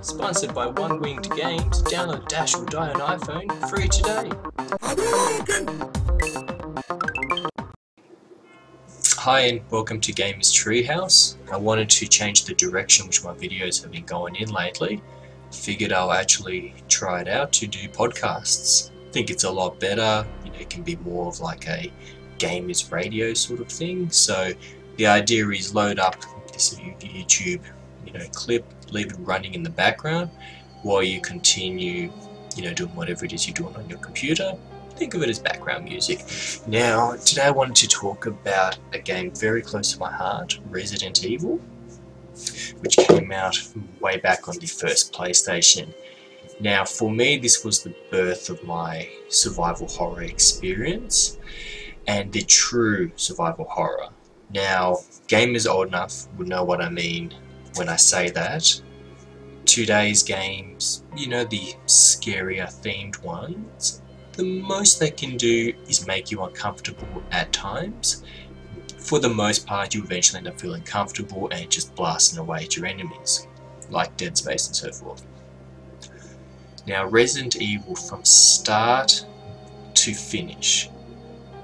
Sponsored by One Winged Games. Download Dash or Die on iPhone free today. Hi and welcome to Gamers Treehouse. I wanted to change the direction which my videos have been going in lately. Figured I'll actually try it out to do podcasts. I think it's a lot better. It can be more of like a gamers radio sort of thing. So the idea is load up this YouTube clip, leave it running in the background while you continue doing whatever it is you're doing on your computer. Think of it as background music. Now today I wanted to talk about a game very close to my heart, Resident Evil, which came out way back on the first PlayStation. Now for me this was the birth of my survival horror experience, and the true survival horror. Now gamers old enough would know what I mean when I say that. Today's games, the scarier themed ones, the most they can do is make you uncomfortable at times. For the most part, you eventually end up feeling comfortable and just blasting away at your enemies, like Dead Space and so forth. Now Resident Evil, from start to finish,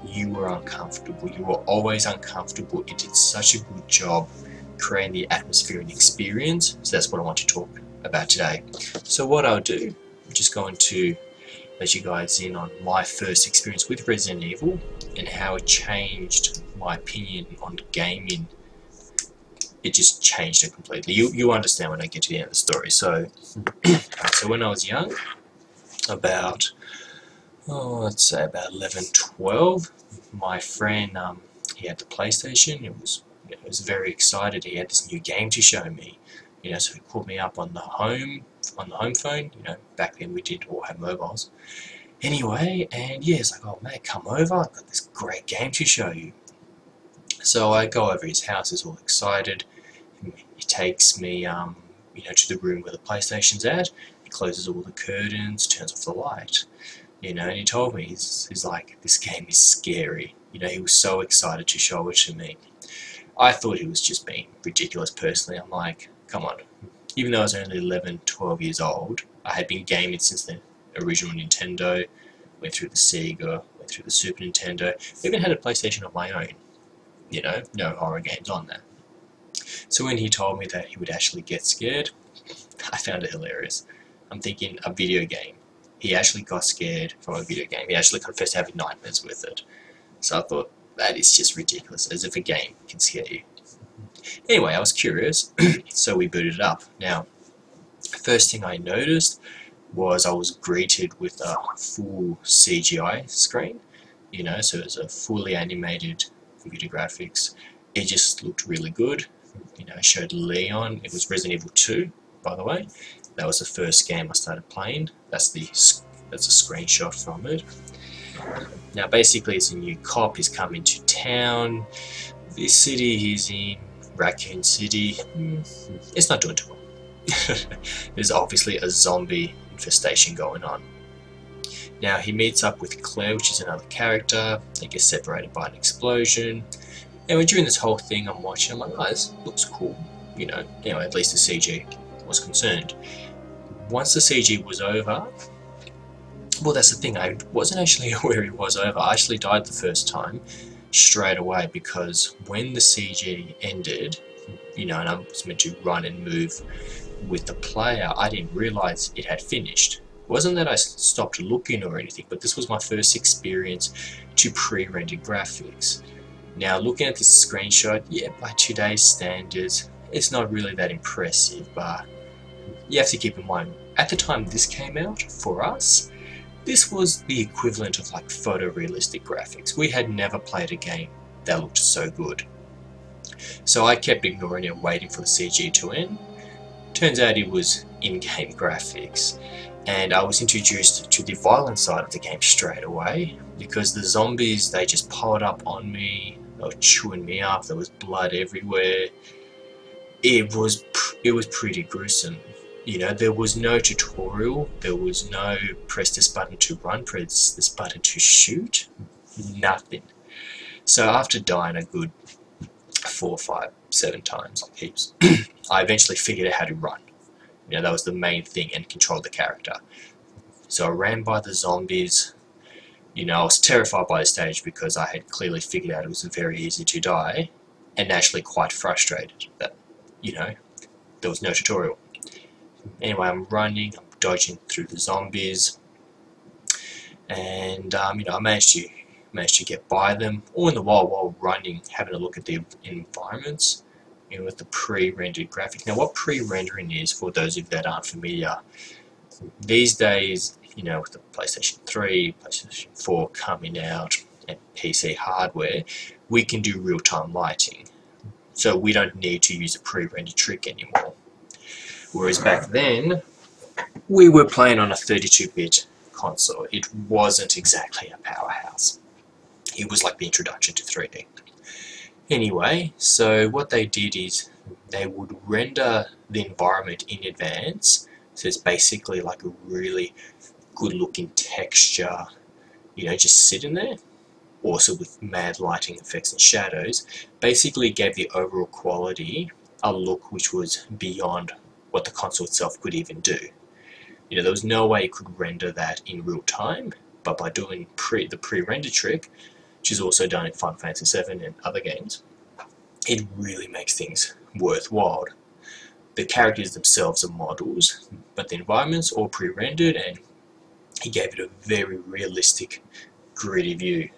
you were uncomfortable. You were always uncomfortable. It did such a good job creating the atmosphere and experience. So that's what I want to talk about today. So what I'll do, I'm just going to let you guys in on my first experience with Resident Evil and how it changed my opinion on gaming. It just changed it completely. You understand when I get to the end of the story. So, so when I was young, about let's say about 11, 12, my friend he had the PlayStation. I was very excited. He had this new game to show me. So he put me up on the home phone. Back then we did all have mobiles. Anyway, and yeah, it's like, oh mate, come over. I've got this great game to show you. So I go over his house. He's all excited. He takes me, to the room where the PlayStation's at. He closes all the curtains, turns off the light. And he told me, he's like, this game is scary. He was so excited to show it to me. I thought he was just being ridiculous personally. I'm like, come on. Even though I was only 11, 12 years old, I had been gaming since the original Nintendo, went through the Sega, went through the Super Nintendo, even had a PlayStation of my own. No horror games on there. So when he told me that he would actually get scared, I found it hilarious. I'm thinking, a video game. He actually got scared from a video game. He actually confessed to having nightmares with it. So I thought, that is just ridiculous, as if a game can scare you. Anyway, I was curious, so we booted it up. Now, first thing I noticed was I was greeted with a full CGI screen. So it was a fully animated computer graphics. It just looked really good. I showed Leon. It was Resident Evil 2, by the way. That was the first game I started playing. That's a screenshot from it. Now basically it's a new cop. He's come into town. This city he's in, Raccoon City, it's not doing too well. There's obviously a zombie infestation going on. Now he meets up with Claire, which is another character. They get separated by an explosion. And during this whole thing I'm watching, I'm like, oh, this looks cool. Anyway, at least the CG was concerned. Once the CG was over, well, that's the thing, I wasn't actually aware it was over. I actually died the first time straight away, because when the CG ended, and I was meant to run and move with the player, I didn't realize it had finished. It wasn't that I stopped looking or anything, but this was my first experience to pre-rendered graphics. Now looking at this screenshot, yeah, by today's standards, it's not really that impressive, but you have to keep in mind, at the time this came out, for us, this was the equivalent of like photorealistic graphics. We had never played a game that looked so good. So I kept ignoring it, waiting for the CG to end. Turns out it was in-game graphics. And I was introduced to the violent side of the game straight away, because the zombies, they just piled up on me. They were chewing me up. There was blood everywhere. It was pretty gruesome. There was no tutorial, there was no press this button to run, press this button to shoot, nothing. So after dying a good 4, 5, 7 times, heaps, I eventually figured out how to run. You know, that was the main thing, and control the character. So I ran by the zombies. You know, I was terrified by this stage because I had clearly figured out it was very easy to die, and actually quite frustrated that, you know, there was no tutorial. Anyway, I'm running, I'm dodging through the zombies, and you know, I managed to get by them, all in the while running, having a look at the environments, you know, with the pre-rendered graphics. Now, what pre-rendering is, for those of you that aren't familiar, these days, you know, with the PlayStation 3, PlayStation 4 coming out, and PC hardware, we can do real-time lighting. So we don't need to use a pre-rendered trick anymore. Whereas back then, we were playing on a 32-bit console. It wasn't exactly a powerhouse. It was like the introduction to 3D. Anyway, so what they did is they would render the environment in advance. So it's basically like a really good looking texture, you know, just sitting there. Also with mad lighting effects and shadows, basically gave the overall quality a look which was beyond what the console itself could even do. You know, there was no way it could render that in real time, but by doing the pre-render trick, which is also done in Final Fantasy VII and other games, it really makes things worthwhile. The characters themselves are models, but the environments all pre-rendered, and he gave it a very realistic, gritty view.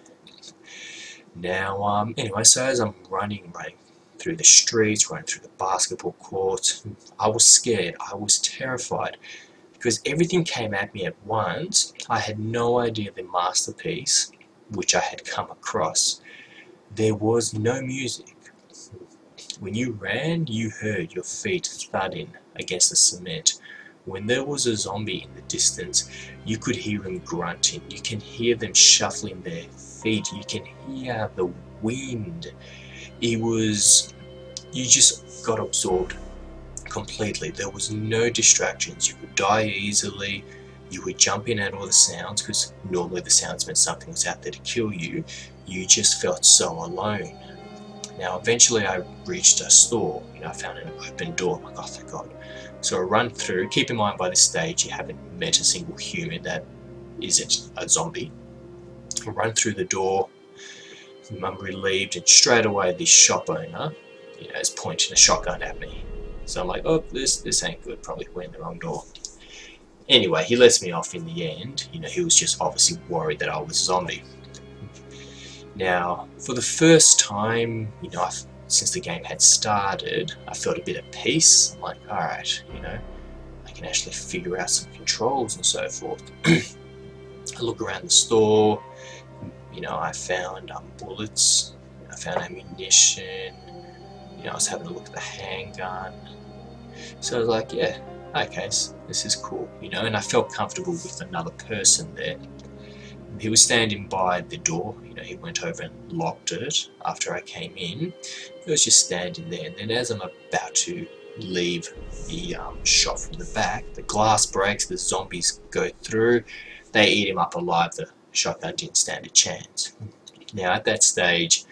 Now, anyway, so as I'm running through the streets, running through the basketball court, I was scared, I was terrified, because everything came at me at once. I had no idea the masterpiece which I had come across. There was no music. When you ran, you heard your feet thudding against the cement. When there was a zombie in the distance, you could hear them grunting. You can hear them shuffling their feet. You can hear the wind. It was, you just got absorbed completely. There was no distractions. You could die easily. You would jump in at all the sounds, because normally the sounds meant something was out there to kill you. You just felt so alone. Now, eventually I reached a store. You know, I found an open door. I'm like, oh, thank God. So I run through. Keep in mind, by this stage, you haven't met a single human that isn't a zombie. I run through the door. I'm relieved, and straight away this shop owner, you know, is pointing a shotgun at me. So I'm like, oh, this ain't good. Probably went in the wrong door. Anyway, he lets me off in the end. You know, he was just obviously worried that I was a zombie. Now, for the first time, you know, since the game had started, I felt a bit at peace. I'm like, alright, you know, I can actually figure out some controls and so forth. I look around the store, you know, I found bullets, I found ammunition, you know, I was having a look at the handgun. So I was like, yeah, okay, so this is cool, you know, and I felt comfortable with another person there. He was standing by the door, you know, he went over and locked it after I came in. He was just standing there, and then as I'm about to leave the shop from the back, the glass breaks, the zombies go through, they eat him up alive. The shotgun didn't stand a chance. Now at that stage,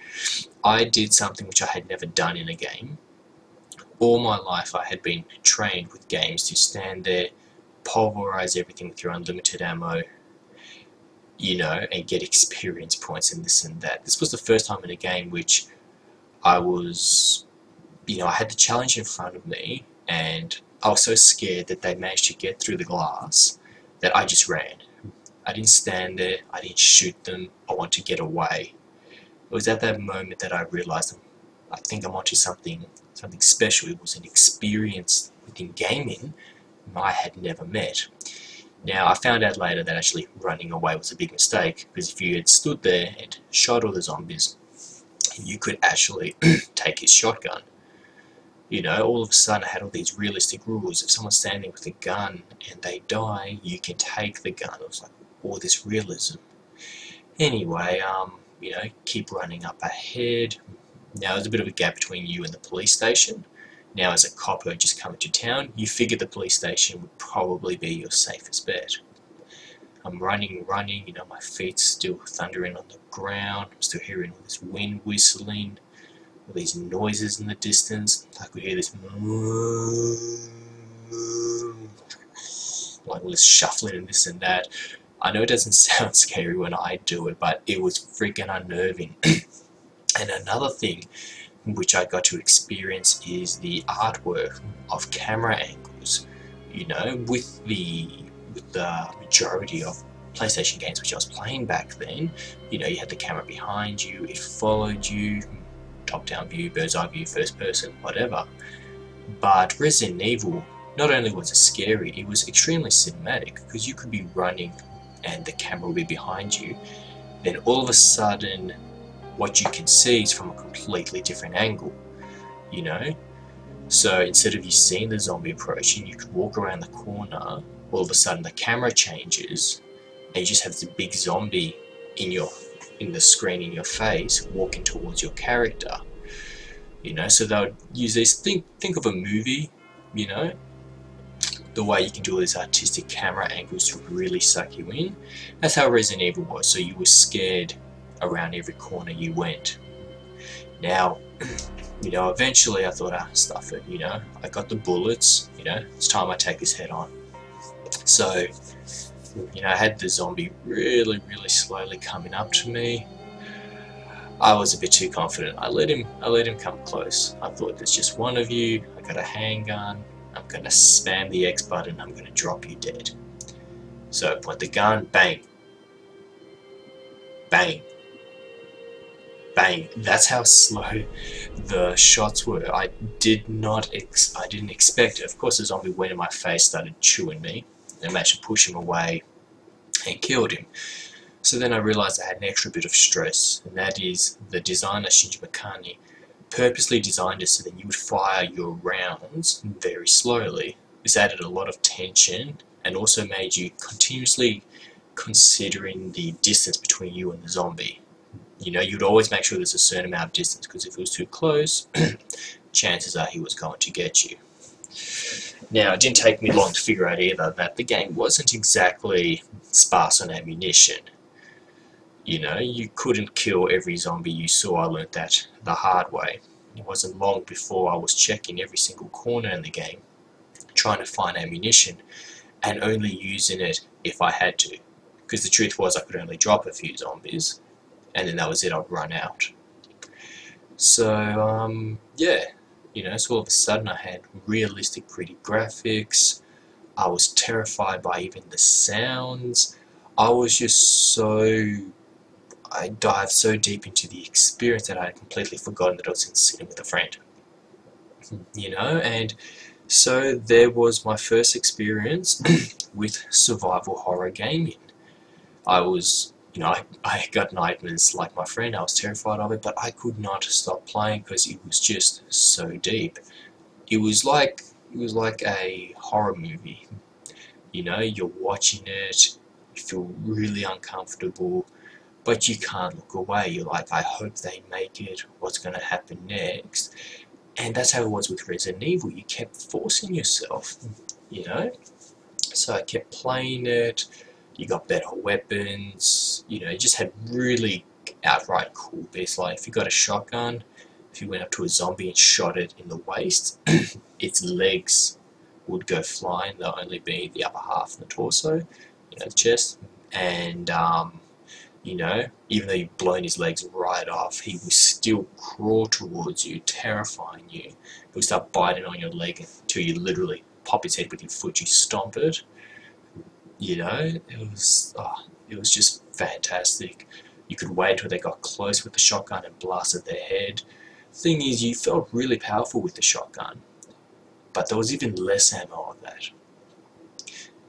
I did something which I had never done in a game. All my life I had been trained with games to stand there, pulverize everything with your unlimited ammo, you know, and get experience points and this and that. This was the first time in a game which I was, you know, I had the challenge in front of me, and I was so scared that they managed to get through the glass that I just ran. I didn't stand there, I didn't shoot them, I wanted to get away. It was at that moment that I realized I think I'm onto something special. It was an experience within gaming I had never met. Now, I found out later that actually running away was a big mistake, because if you had stood there and shot all the zombies, you could actually take his shotgun. You know, all of a sudden I had all these realistic rules. If someone's standing with a gun and they die, you can take the gun. It was like all this realism. Anyway, you know, keep running up ahead. Now, there's a bit of a gap between you and the police station. Now, as a cop who had just come into town, you figured the police station would probably be your safest bet. I'm running, you know, my feet still thundering on the ground. I'm still hearing all this wind whistling, all these noises in the distance. I could hear this like all this shuffling and this and that. I know it doesn't sound scary when I do it, but it was freaking unnerving. And another thing which I got to experience is the artwork of camera angles. You know, with the majority of PlayStation games which I was playing back then, you know, you had the camera behind you, it followed you, top-down view, bird's-eye view, first person, whatever. But Resident Evil, not only was it scary, it was extremely cinematic, because you could be running and the camera will be behind you, then all of a sudden what you can see is from a completely different angle, you know? So instead of you seeing the zombie approaching, you could walk around the corner, all of a sudden the camera changes, and you just have this big zombie in the screen in your face, walking towards your character. You know, so they would use this, think of a movie, you know, the way you can do all these artistic camera angles to really suck you in. That's how Resident Evil was, so you were scared around every corner you went. Now, you know, eventually I thought, stuff it, you know, I got the bullets, you know, it's time I take his head on. So, you know, I had the zombie really slowly coming up to me. I was a bit too confident. I let him come close. I thought, there's just one of you, I got a handgun, I'm gonna spam the X button, I'm gonna drop you dead. So point the gun, bang, bang, bang. That's how slow the shots were. I didn't expect it. Of course the zombie went in my face, started chewing me, and I managed to push him away and killed him. So then I realized I had an extra bit of stress, and that is the designer Shinji Mikami purposely designed it so that you would fire your rounds very slowly. This added a lot of tension and also made you continuously considering the distance between you and the zombie. You know, you'd always make sure there's a certain amount of distance, because if it was too close, chances are he was going to get you. Now, it didn't take me long to figure out either that the game wasn't exactly sparse on ammunition. You know, you couldn't kill every zombie you saw. I learnt that the hard way. It wasn't long before I was checking every single corner in the game, trying to find ammunition, and only using it if I had to. Because the truth was, I could only drop a few zombies, and then that was it, I'd run out. So, yeah, you know, so all of a sudden I had realistic, pretty graphics. I was terrified by even the sounds. I was just I dived so deep into the experience that I had completely forgotten that I was sitting with a friend. You know, and so there was my first experience with survival horror gaming. I was, you know, I got nightmares like my friend. I was terrified of it, but I could not stop playing because it was just so deep. It was like a horror movie. You know, you're watching it, you feel really uncomfortable, but you can't look away. You're like, I hope they make it, what's going to happen next? And that's how it was with Resident Evil. You kept forcing yourself, you know? So I kept playing it, you got better weapons, you know, you just had really outright cool bits. Like, if you got a shotgun, if you went up to a zombie and shot it in the waist, its legs would go flying. They'll only be the upper half and the torso, you know, the chest. And, you know, even though you've blown his legs right off, he will still crawl towards you, terrifying you. He'll start biting on your leg until you literally pop his head with your foot, you stomp it. You know, it was just fantastic. You could wait until they got close with the shotgun and blasted their head. Thing is, you felt really powerful with the shotgun, but there was even less ammo of that.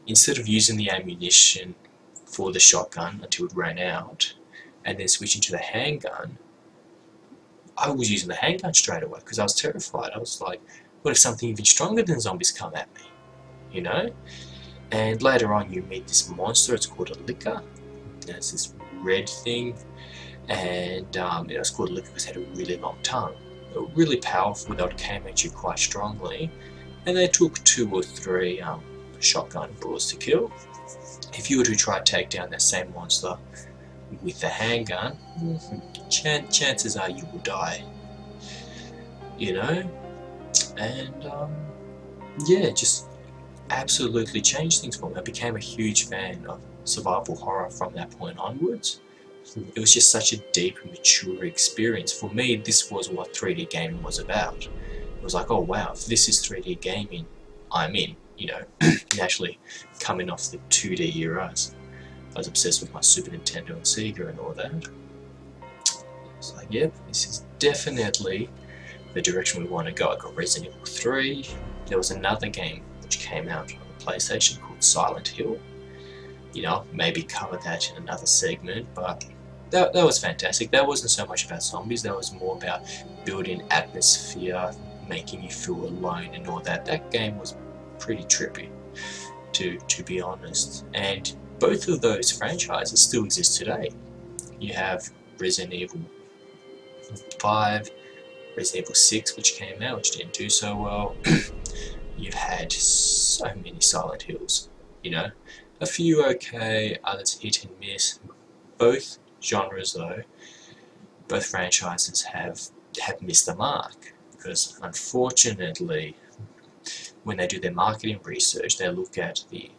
Instead of using the ammunition for the shotgun until it ran out, and then switching to the handgun, I was using the handgun straight away because I was terrified. I was like, what if something even stronger than zombies come at me? You know? And later on you meet this monster, it's called a licker. It's this red thing, and it was called a licker because it had a really long tongue. They were really powerful, they came at you quite strongly, and they took 2 or 3 shotgun bullets to kill. If you were to try to take down that same monster with the handgun, chances are you will die. You know? And yeah, just absolutely changed things for me. I became a huge fan of survival horror from that point onwards. It was just such a deep and mature experience. For me, this was what 3D gaming was about. It was like, oh wow, if this is 3D gaming, I'm in, you know, naturally coming off the 2D eras. I was obsessed with my Super Nintendo and Sega and all that. It's like, yep, this is definitely the direction we want to go. I got Resident Evil 3. There was another game which came out on the PlayStation called Silent Hill. You know, maybe cover that in another segment, but that was fantastic. That wasn't so much about zombies, that was more about building atmosphere, making you feel alone and all that. That game was pretty trippy, to be honest. And both of those franchises still exist today. You have Resident Evil 5, Resident Evil 6, which came out, which didn't do so well. You've had so many Silent Hills, you know. A few okay, others hit and miss. Both genres though, both franchises have missed the mark, because unfortunately when they do their marketing research they look at the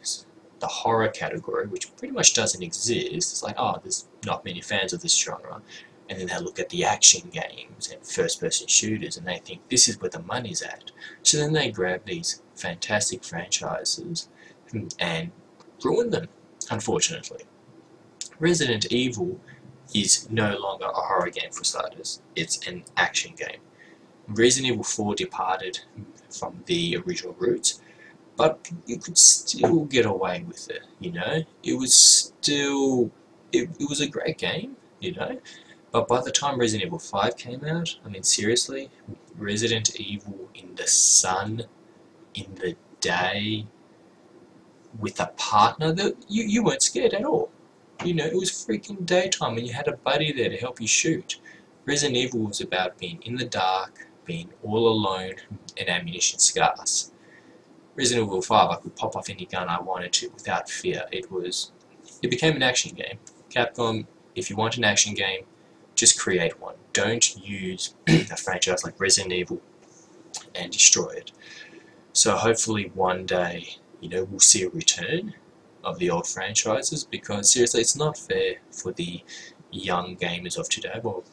horror category, which pretty much doesn't exist. It's like, oh, there's not many fans of this genre, and then they look at the action games and first-person shooters and they think this is where the money's at. So then they grab these fantastic franchises and ruin them, unfortunately. Resident Evil is no longer a horror game for starters, it's an action game. Resident Evil 4 departed from the original roots, but you could still get away with it, you know? It was still, it was a great game, you know? But by the time Resident Evil 5 came out, I mean seriously, Resident Evil in the sun, in the day, with a partner, that you weren't scared at all. You know, it was freaking daytime and you had a buddy there to help you shoot. Resident Evil was about being in the dark, being all alone, and ammunition scarce. Resident Evil 5, I could pop off any gun I wanted to without fear. It became an action game. Capcom, if you want an action game, just create one. Don't use a franchise like Resident Evil and destroy it. So hopefully one day, you know, we'll see a return of the old franchises, because seriously, it's not fair for the young gamers of today. Well,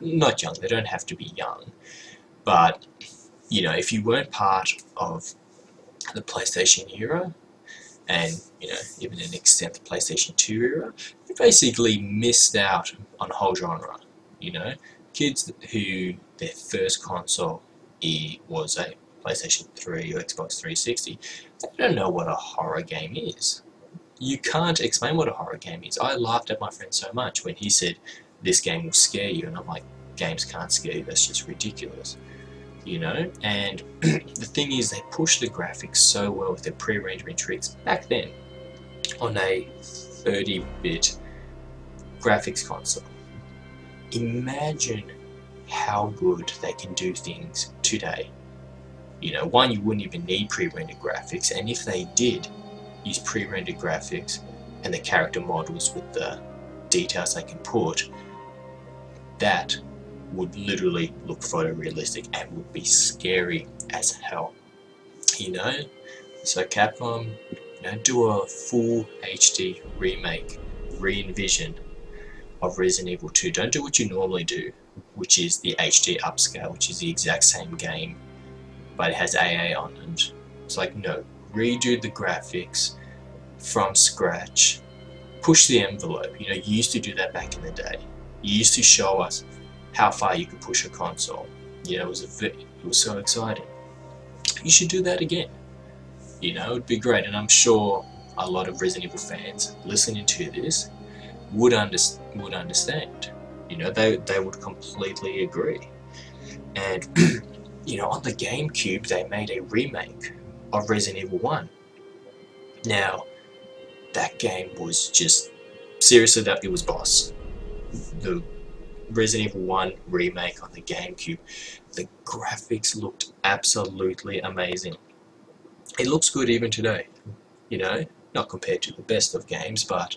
not young, they don't have to be young, but you know, if you weren't part of the PlayStation era, and you know, even an extent the PlayStation 2 era, you basically missed out on a whole genre. You know, kids who their first console was a PlayStation 3 or Xbox 360, they don't know what a horror game is. You can't explain what a horror game is. I laughed at my friend so much when he said, this game will scare you, and I'm like, games can't scare you, that's just ridiculous. You know, and the thing is, they push the graphics so well with their pre-rendering tricks back then on a 30-bit graphics console. Imagine how good they can do things today. You know, one, you wouldn't even need pre-rendered graphics, and if they did use pre-rendered graphics and the character models with the details they can put, that would literally look photorealistic and would be scary as hell. You know? So Capcom, you know, do a full HD remake, re-envision of Resident Evil 2. Don't do what you normally do, which is the HD upscale, which is the exact same game, but it has AA on it. It's like, no, redo the graphics from scratch, push the envelope. You know, you used to do that back in the day. You used to show us how far you could push a console. You know, it was so exciting. You should do that again. You know, it'd be great, and I'm sure a lot of Resident Evil fans listening to this would understand. You know, they would completely agree. And you know, on the GameCube, they made a remake of Resident Evil 1. Now, that game was just, seriously, that it was boss. The Resident Evil 1 remake on the GameCube, the graphics looked absolutely amazing. It looks good even today, you know, not compared to the best of games, but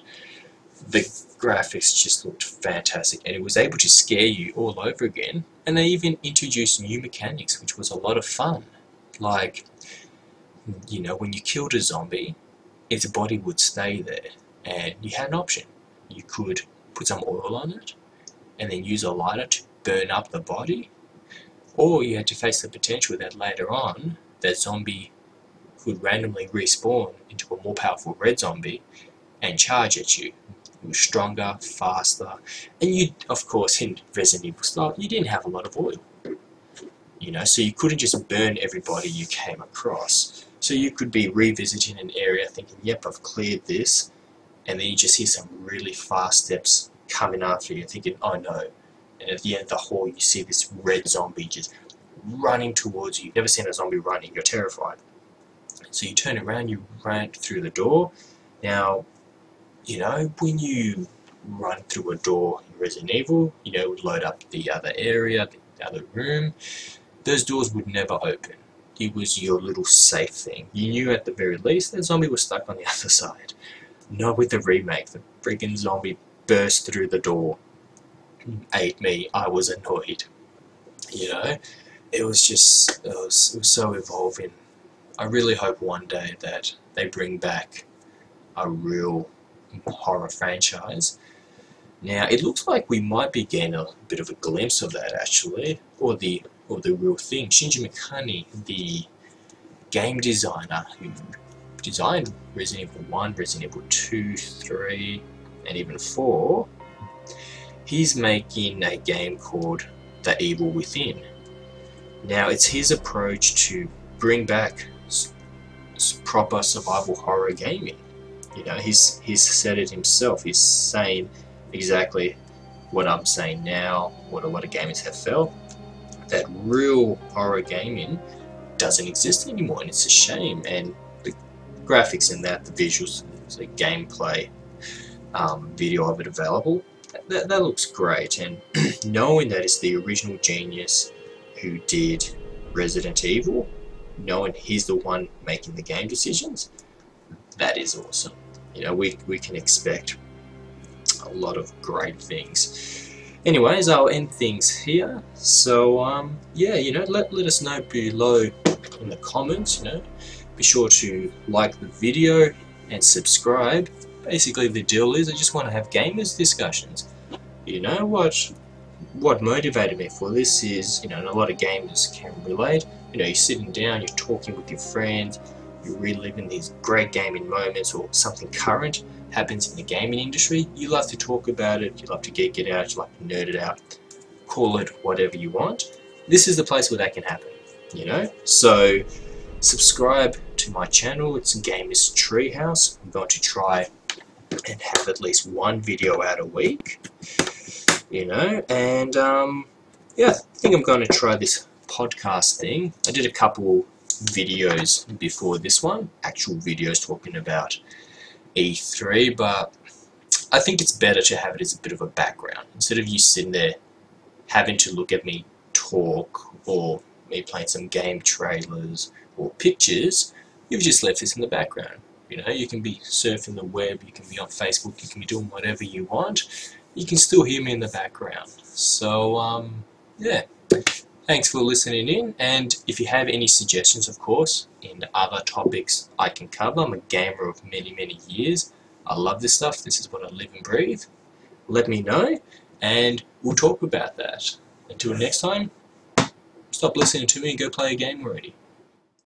the graphics just looked fantastic, and it was able to scare you all over again. And they even introduced new mechanics, which was a lot of fun. Like, you know, when you killed a zombie, its body would stay there, and you had an option. You could put some oil on it, and then use a lighter to burn up the body, or you had to face the potential that later on, that zombie could randomly respawn into a more powerful red zombie and charge at you. It was stronger, faster, and you, of course, in Resident Evil style, you didn't have a lot of oil. You know, so you couldn't just burn everybody you came across. So you could be revisiting an area thinking, yep, I've cleared this, and then you just hear some really fast steps coming after you, thinking, oh no. And at the end of the hall, you see this red zombie just running towards you. You've never seen a zombie running, you're terrified. So you turn around, you run through the door. Now, you know, when you run through a door in Resident Evil, you know, it would load up the other area, the other room. Those doors would never open. It was your little safe thing. You knew at the very least that zombie was stuck on the other side. Not with the remake. The freaking zombie burst through the door, ate me. I was annoyed. You know, it was so evolving. I really hope one day that they bring back a real horror franchise. Now, it looks like we might be getting a bit of a glimpse of that, actually, or the real thing. Shinji Mikami, the game designer who designed Resident Evil 1, Resident Evil 2, 3, and even 4, he's making a game called The Evil Within. Now, it's his approach to bring back proper survival horror gaming. You know, he's said it himself. He's saying exactly what I'm saying now, what a lot of gamers have felt, that real horror gaming doesn't exist anymore, and it's a shame. And the graphics in that, the visuals, the gameplay video of it available, that looks great. And knowing that it's the original genius who did Resident Evil, knowing he's the one making the game decisions, that is awesome. You know, we can expect a lot of great things. Anyways, I'll end things here. So yeah, you know, let us know below in the comments. You know, be sure to like the video and subscribe. Basically, the deal is I just want to have gamers discussions. You know, what motivated me for this is, you know, and a lot of gamers can relate. You know, you're sitting down, you're talking with your friends, you're reliving these great gaming moments, or something current happens in the gaming industry. You love to talk about it, you love to geek it out, you love to nerd it out, call it whatever you want. This is the place where that can happen, you know? So subscribe to my channel. It's Gamers Treehouse. I'm going to try and have at least one video out a week, you know, and yeah, I think I'm going to try this podcast thing. I did a couple videos before this one, actual videos talking about E3, but I think it's better to have it as a bit of a background instead of you sitting there having to look at me talk or me playing some game trailers or pictures. You've just left this in the background. You know, you can be surfing the web, you can be on Facebook, you can be doing whatever you want. You can still hear me in the background. So yeah, thanks for listening in, and if you have any suggestions, of course, in other topics I can cover. I'm a gamer of many years. I love this stuff. This is what I live and breathe. Let me know, and we'll talk about that. Until next time, stop listening to me and go play a game already.